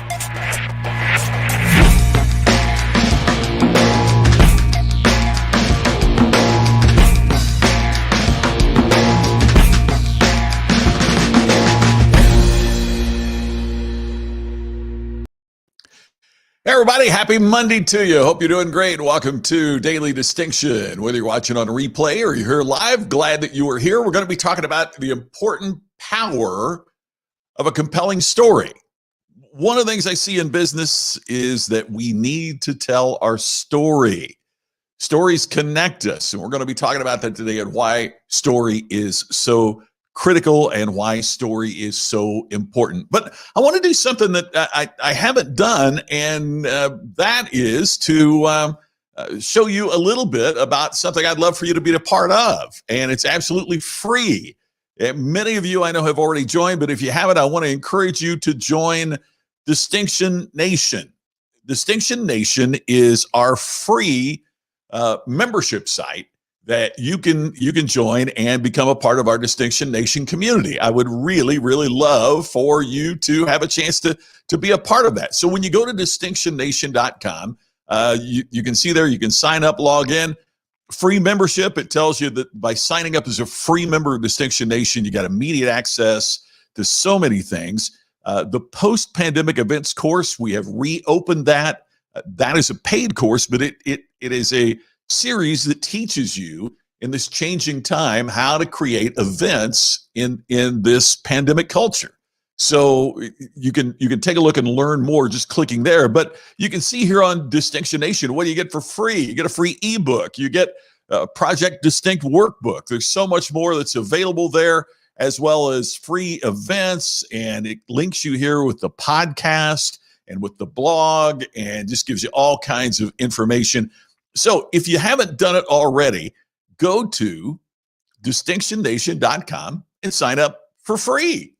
Hey everybody, happy Monday to you. Hope you're doing great. Welcome to Daily Distinction. Whether you're watching on a replay or you're here live, glad that you are here. We're going to be talking about the important power of a compelling story. One of the things I see in business is that we need to tell our story. Stories connect us, and we're going to be talking about that today and why story is so critical and why story is so important. But I want to do something that I haven't done, and that is to show you a little bit about something I'd love for you to be a part of, and it's absolutely free. And many of you I know have already joined, but if you haven't, I want to encourage you to join Distinction Nation. Distinction Nation is our free membership site that you can join and become a part of our Distinction Nation community. I would really, really love for you to have a chance to be a part of that. So when you go to distinctionnation.com, you can see there, you can sign up, log in, free membership. It tells you that by signing up as a free member of Distinction Nation, you got immediate access to so many things. The post-pandemic events course, we have reopened that. That is a paid course, but it is a series that teaches you in this changing time how to create events in this pandemic culture. So you can take a look and learn more just clicking there. But you can see here on Distinction Nation, what do you get for free? You get a free ebook. You get a Project Distinct workbook. There's so much more that's available there, as well as free events. And it links you here with the podcast and with the blog and just gives you all kinds of information. So if you haven't done it already, go to distinctionnation.com and sign up for free.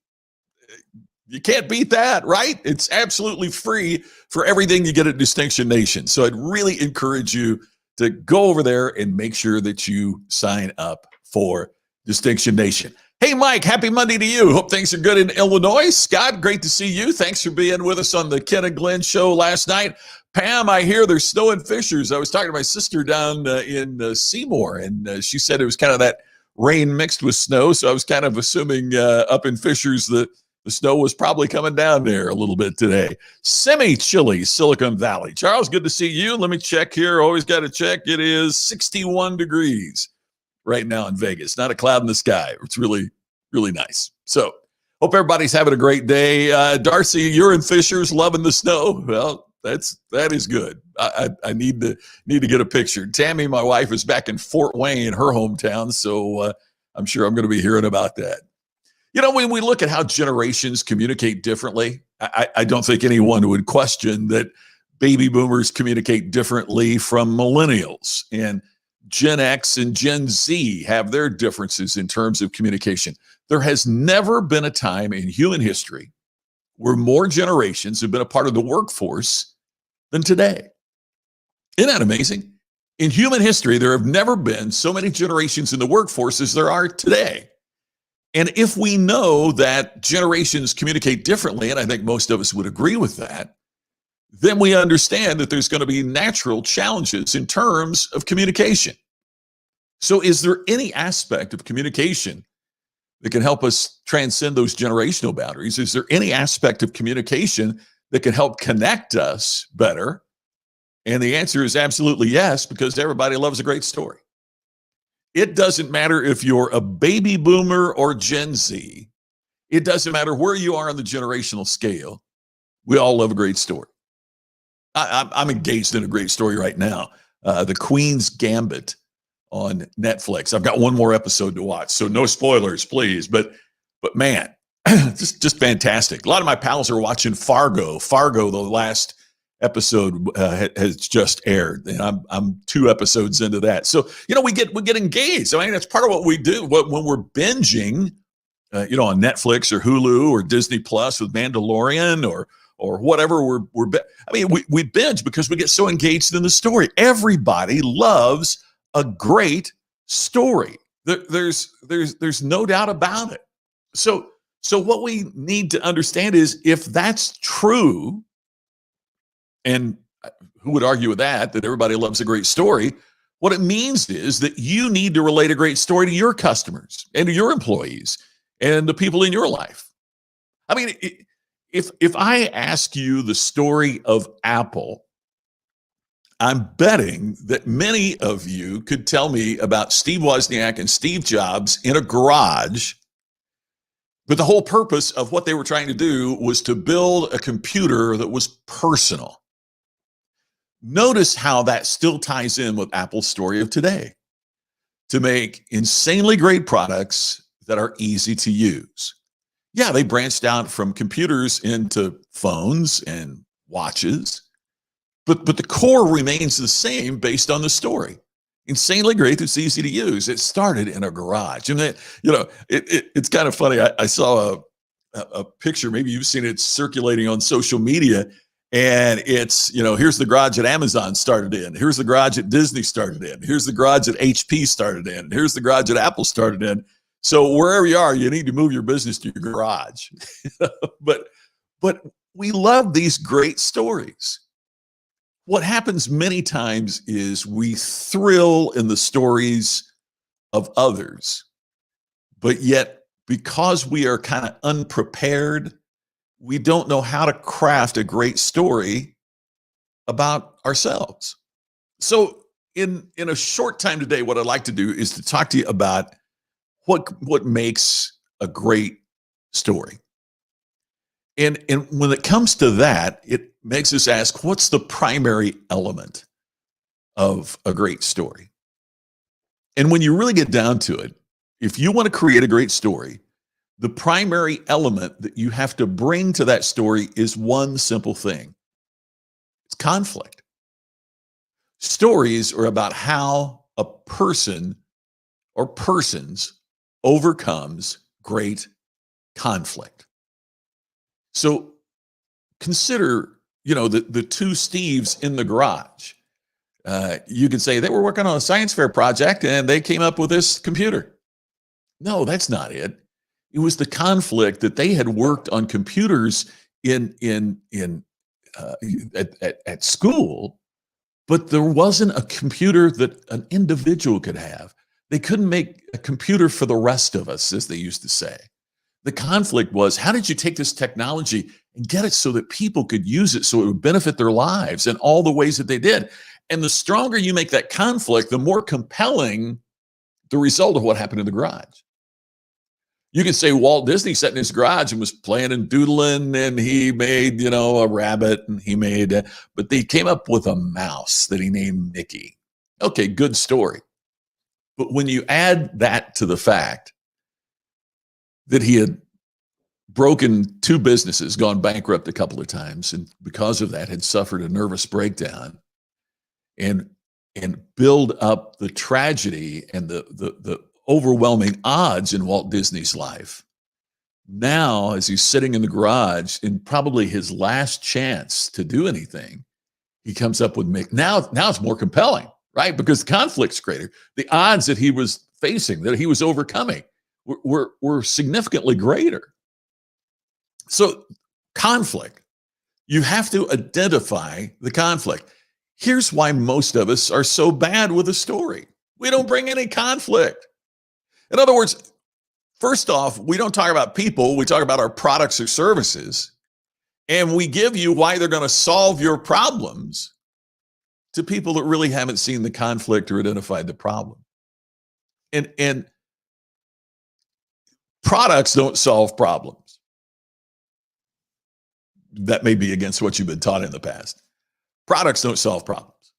You can't beat that, right? It's absolutely free for everything you get at Distinction Nation. So I'd really encourage you to go over there and make sure that you sign up for Distinction Nation. Hey, Mike, happy Monday to you. Hope things are good in Illinois. Scott, great to see you. Thanks for being with us on the Ken and Glenn show last night. Pam, I hear there's snow in Fishers. I was talking to my sister down in Seymour, and she said it was kind of that rain mixed with snow. So I was kind of assuming up in Fishers that the snow was probably coming down there a little bit today. Semi-chilly Silicon Valley. Charles, good to see you. Let me check here. Always got to check. It is 61 degrees right now in Vegas. Not a cloud in the sky. It's really, really nice. So hope everybody's having a great day. Darcy, you're in Fishers, loving the snow. Well, that is good. I need to get a picture. Tammy, my wife, is back in Fort Wayne, her hometown, so I'm sure I'm going to be hearing about that. You know, when we look at how generations communicate differently, I don't think anyone would question that baby boomers communicate differently from millennials, and Gen X and Gen Z have their differences in terms of communication. There has never been a time in human history where more generations have been a part of the workforce than today. Isn't that amazing? In human history, there have never been so many generations in the workforce as there are today. And if we know that generations communicate differently, and I think most of us would agree with that, then we understand that there's going to be natural challenges in terms of communication. So is there any aspect of communication that can help us transcend those generational boundaries? Is there any aspect of communication that can help connect us better? And the answer is absolutely yes, because everybody loves a great story. It doesn't matter if you're a baby boomer or Gen Z. It doesn't matter where you are on the generational scale. We all love a great story. I'm engaged in a great story right now. The Queen's Gambit on Netflix. I've got one more episode to watch, so no spoilers, please. But man, just fantastic. A lot of my pals are watching Fargo. Fargo, the last episode has just aired, and I'm 2 episodes into that. So we get engaged. I mean, that's part of what we do when we're binging, on Netflix or Hulu or Disney Plus with Mandalorian or whatever. We binge because we get so engaged in the story. Everybody loves a great story. There's no doubt about it. So what we need to understand is, if that's true, And who would argue with that everybody loves a great story? What it means is that you need to relate a great story to your customers and to your employees and the people in your life. I mean, if I ask you the story of Apple, I'm betting that many of you could tell me about Steve Wozniak and Steve Jobs in a garage. But the whole purpose of what they were trying to do was to build a computer that was personal. Notice how that still ties in with Apple's story of today, to make insanely great products that are easy to use. Yeah, they branched out from computers into phones and watches, but the core remains the same based on the story. Insanely great that's easy to use. It started in a garage. And it's kind of funny. I saw a picture, maybe you've seen it circulating on social media, and it's, here's the garage that Amazon started in. Here's the garage that Disney started in. Here's the garage that HP started in. Here's the garage that Apple started in. So wherever you are, you need to move your business to your garage. But we love these great stories. What happens many times is we thrill in the stories of others, but yet because we are kind of unprepared, we don't know how to craft a great story about ourselves. So in a short time today, what I'd like to do is to talk to you about what makes a great story. And when it comes to that, it makes us ask, what's the primary element of a great story? And when you really get down to it, if you want to create a great story, the primary element that you have to bring to that story is one simple thing. It's conflict. Stories are about how a person or persons overcomes great conflict. So consider, the two Steves in the garage. You could say they were working on a science fair project and they came up with this computer. No, that's not it. It was the conflict that they had worked on computers at school, but there wasn't a computer that an individual could have. They couldn't make a computer for the rest of us, as they used to say. The conflict was, how did you take this technology and get it so that people could use it so it would benefit their lives in all the ways that they did? And the stronger you make that conflict, the more compelling the result of what happened in the garage. You could say Walt Disney sat in his garage and was playing and doodling, and he made, a rabbit, and but they came up with a mouse that he named Mickey. Okay, good story. But when you add that to the fact that he had broken two businesses, gone bankrupt a couple of times, and because of that had suffered a nervous breakdown, and build up the tragedy and the overwhelming odds in Walt Disney's life. Now, as he's sitting in the garage in probably his last chance to do anything, he comes up with Mickey. Now it's more compelling, right? Because the conflict's greater. The odds that he was facing, that he was overcoming, were significantly greater. So conflict, you have to identify the conflict. Here's why most of us are so bad with a story. We don't bring any conflict. In other words, first off, we don't talk about people. We talk about our products or services, and we give you why they're going to solve your problems to people that really haven't seen the conflict or identified the problem. And products don't solve problems. That may be against what you've been taught in the past. Products don't solve problems.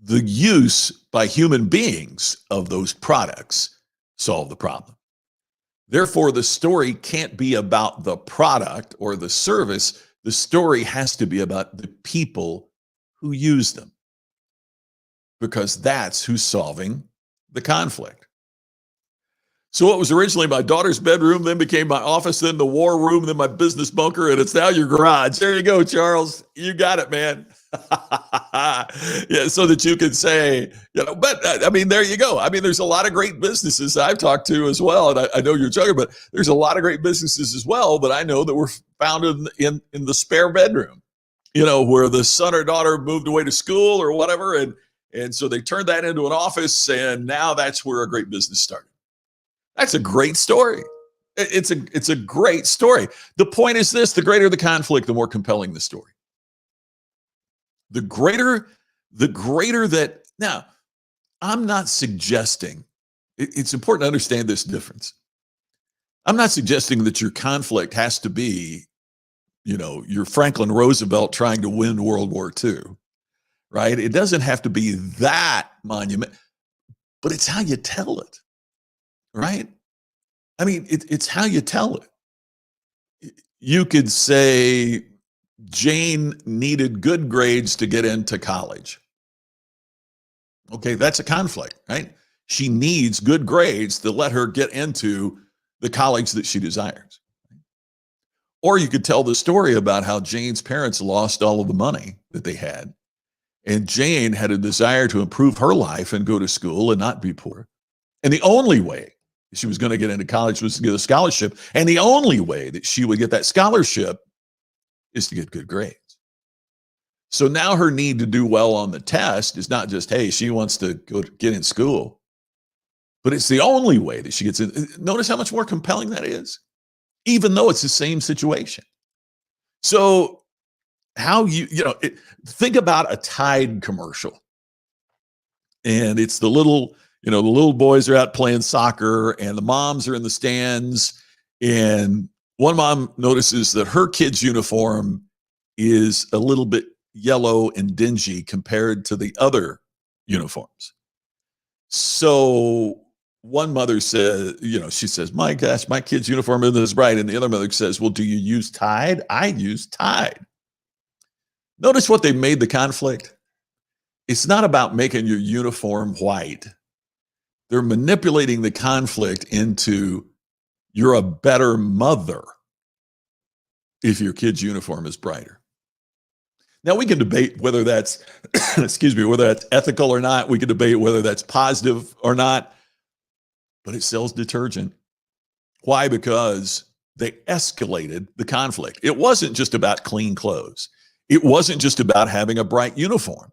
The use by human beings of those products solve the problem. Therefore, the story can't be about the product or the service. The story has to be about the people who use them, because that's who's solving the conflict. So what was originally my daughter's bedroom, then became my office, then the war room, then my business bunker, and it's now your garage. There you go, Charles. You got it, man. Yeah, so that you can say, but I mean, there you go. I mean, there's a lot of great businesses I've talked to as well, and I know you're joking, but there's a lot of great businesses as well that I know that were founded in the spare bedroom. where the son or daughter moved away to school or whatever. And so they turned that into an office, and now that's where a great business started. That's a great story. It's a great story. The point is this: the greater the conflict, the more compelling the story. The greater that. Now, I'm not suggesting, it's important to understand this difference. I'm not suggesting that your conflict has to be, your Franklin Roosevelt trying to win World War II, right? It doesn't have to be that monument, but it's how you tell it, right? I mean, it's how you tell it. You could say Jane needed good grades to get into college. Okay, that's a conflict, right? She needs good grades to let her get into the college that she desires. Or you could tell the story about how Jane's parents lost all of the money that they had, and Jane had a desire to improve her life and go to school and not be poor. And the only way she was going to get into college was to get a scholarship. And the only way that she would get that scholarship is to get good grades. So now her need to do well on the test is not just, hey, she wants to go get in school, but it's the only way that she gets in. Notice how much more compelling that is, even though it's the same situation. So how think about a Tide commercial, and it's the little boys are out playing soccer and the moms are in the stands, and one mom notices that her kid's uniform is a little bit yellow and dingy compared to the other uniforms. So one mother says, she says, my gosh, my kid's uniform isn't as bright. And the other mother says, well, do you use Tide? I use Tide. Notice what they made the conflict. It's not about making your uniform white. They're manipulating the conflict into, you're a better mother if your kid's uniform is brighter. Now, we can debate whether that's, whether that's ethical or not. We can debate whether that's positive or not, but it sells detergent. Why? Because they escalated the conflict. It wasn't just about clean clothes. It wasn't just about having a bright uniform.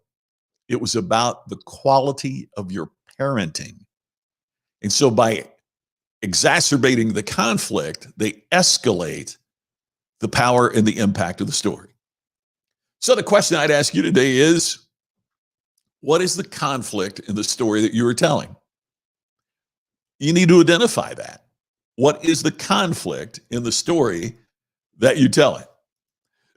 It was about the quality of your parenting. And so by exacerbating the conflict, they escalate the power and the impact of the story. So the question I'd ask you today is, what is the conflict in the story that you are telling? You need to identify that. What is the conflict in the story that you're telling?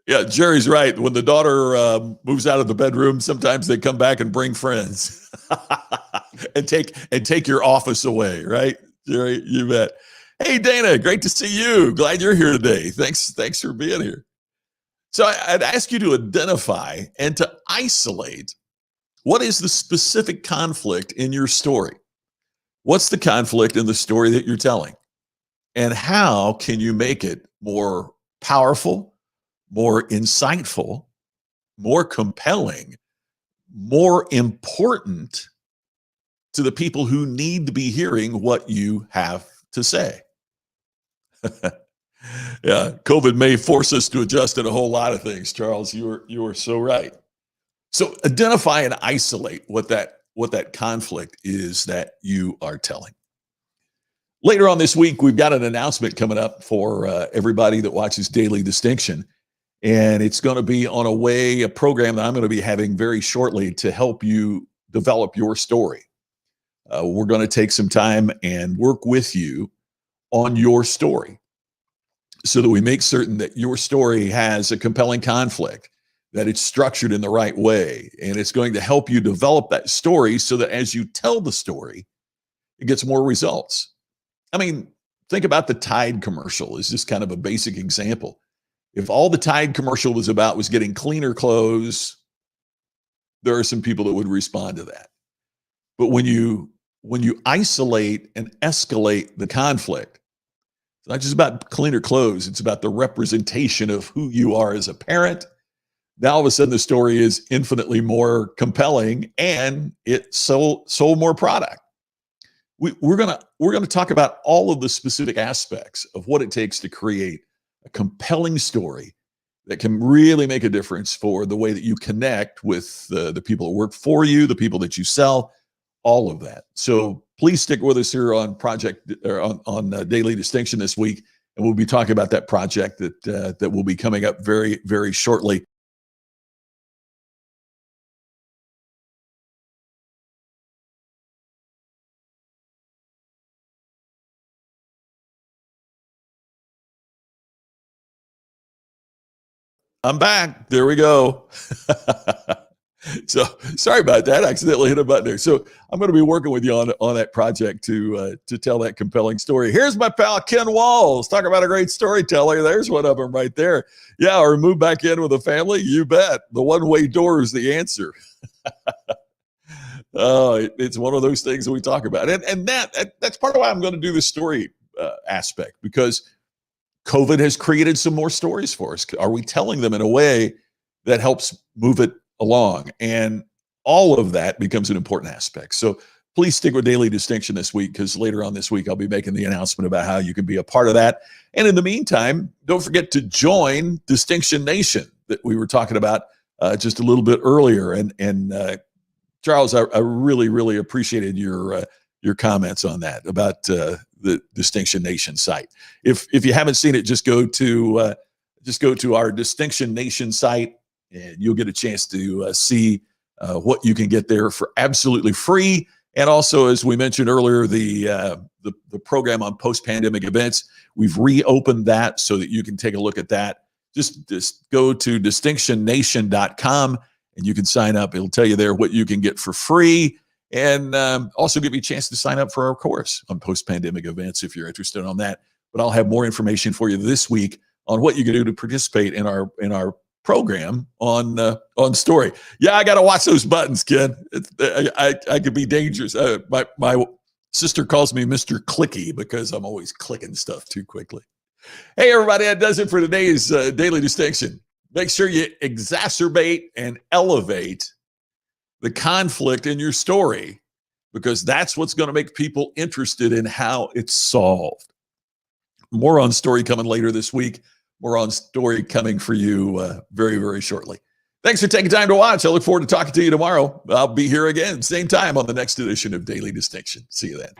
Yeah, Jerry's right. When the daughter moves out of the bedroom, sometimes they come back and bring friends and take your office away, right? Jerry, you bet. Hey, Dana, great to see you. Glad you're here today. Thanks for being here. So I'd ask you to identify and to isolate what is the specific conflict in your story. What's the conflict in the story that you're telling? And how can you make it more powerful, more insightful, more compelling, more important to the people who need to be hearing what you have to say? Yeah, COVID may force us to adjust in a whole lot of things, Charles. You are so right. So identify and isolate what that conflict is that you are telling. Later on this week, we've got an announcement coming up for everybody that watches Daily Distinction. And it's going to be on a program that I'm going to be having very shortly to help you develop your story. We're going to take some time and work with you on your story, so that we make certain that your story has a compelling conflict, that it's structured in the right way, and it's going to help you develop that story so that as you tell the story, it gets more results. I mean, think about the Tide commercial as just kind of a basic example. If all the Tide commercial was about was getting cleaner clothes, there are some people that would respond to that. But when you isolate and escalate the conflict, it's not just about cleaner clothes. It's about the representation of who you are as a parent. Now, all of a sudden, the story is infinitely more compelling, and it sold more product. We're gonna talk about all of the specific aspects of what it takes to create a compelling story that can really make a difference for the way that you connect with the people that work for you, the people that you sell, all of that. So please stick with us here on Daily Distinction this week, and we'll be talking about that project that will be coming up very, very shortly. I'm back. There we go. So sorry about that. I accidentally hit a button there. So I'm going to be working with you on that project to tell that compelling story. Here's my pal Ken Walls. Talk about a great storyteller. There's one of them right there. Yeah, or move back in with a family. You bet. The one-way door is the answer. It's one of those things that we talk about, and that's part of why I'm going to do this story aspect, because COVID has created some more stories for us. Are we telling them in a way that helps move it along? And all of that becomes an important aspect. So please stick with Daily Distinction this week, because later on this week, I'll be making the announcement about how you can be a part of that. And in the meantime, don't forget to join Distinction Nation that we were talking about just a little bit earlier. And Charles, I really, really appreciated your comments on that about the Distinction Nation site. If you haven't seen it, just go to our Distinction Nation site, and you'll get a chance to see what you can get there for absolutely free. And also, as we mentioned earlier, the program on post-pandemic events, we've reopened that so that you can take a look at that. Just go to distinctionnation.com and you can sign up. It'll tell you there what you can get for free, and also give you a chance to sign up for our course on post-pandemic events if you're interested on that. But I'll have more information for you this week on what you can do to participate in our program on story. Yeah, I got to watch those buttons, kid. I could be dangerous. My sister calls me Mr. Clicky because I'm always clicking stuff too quickly. Hey, everybody, that does it for today's Daily Distinction. Make sure you exacerbate and elevate the conflict in your story, because that's what's going to make people interested in how it's solved. More on story coming later this week. More on story coming for you very, very shortly. Thanks for taking time to watch. I look forward to talking to you tomorrow. I'll be here again, same time on the next edition of Daily Distinction. See you then.